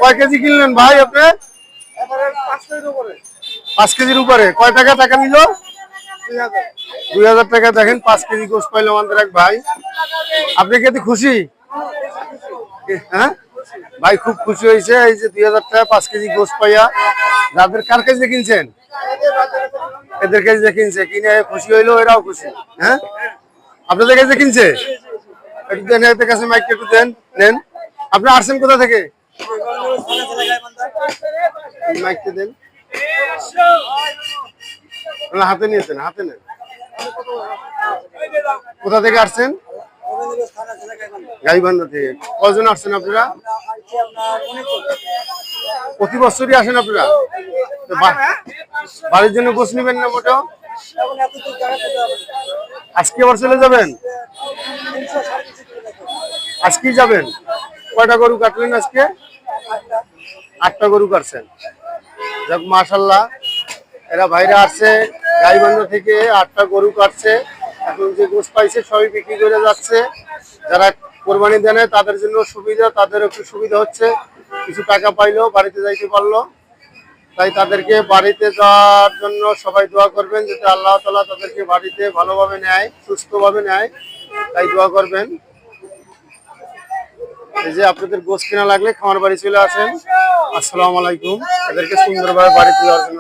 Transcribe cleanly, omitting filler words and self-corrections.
কয় কেজি কিনলেন ভাই আপনি? 5 কেজির উপরে। কয় টাকা টাকা নিল? 2000 টাকা। দেখেন 5 কেজি গোশ পাইলো আমাদের এক ভাই। আপনি কি এতে খুশি? হ্যাঁ ভাই খুব খুশি হয়েছে এই যে 2000 টাকা 5 কেজি গোশ পাইয়া। যাদের কার কেজি কিনছেন? এদের কেজি কিনছে, কিনে খুশি হইলো, এরাও খুশি। হ্যাঁ আপনাদের কাছে কিনছে? একটু দেন, এদের কাছে মাইক একটু দেন, নেন। আপনি আসছেন কোথা থেকে? মাইকটা দেন। হাতে নিয়েছেন, হাতে নেন। কোথা থেকে আসছেন? গাইবান্ধা থেকে। কজন আসছেন আপনারা? প্রতি বছরই আসেন আপনারা? বাড়ির জন্য গোছ নিবেন না মোটেও? আজকে আবার চলে যাবেন? আজকেই যাবেন? কয়টা গরু কাটলেন আজকে? 8টা গরু কাটছেন। যাক মাশাআল্লাহ, এরা ভাইরা আসছে গাইবান্ধা থেকে, 8টা গরু কাটছে। এখন যে গোশ পাইছে সবই বিক্রি করে যাচ্ছে। যারা কোরবানি দেয় না তাদের জন্য সুবিধা, তাদের একটু সুবিধা হচ্ছে, কিছু টাকা পাইলো, বাড়িতে যাইতে পারলো। তাই তাদেরকে বাড়িতে যাওয়ার জন্য সবাই দোয়া করবেন, যাতে আল্লাহ তাআলা তাদেরকে বাড়িতে ভালোভাবে নেয়, সুস্থভাবে নেয়, তাই দোয়া করবেন। এই যে আপনাদের গোশ কেনা লাগলে খামার বাড়ি চলে আসেন। আসসালামু আলাইকুম। এদেরকে সুন্দরভাবে বাড়িতে যাওয়ার জন্য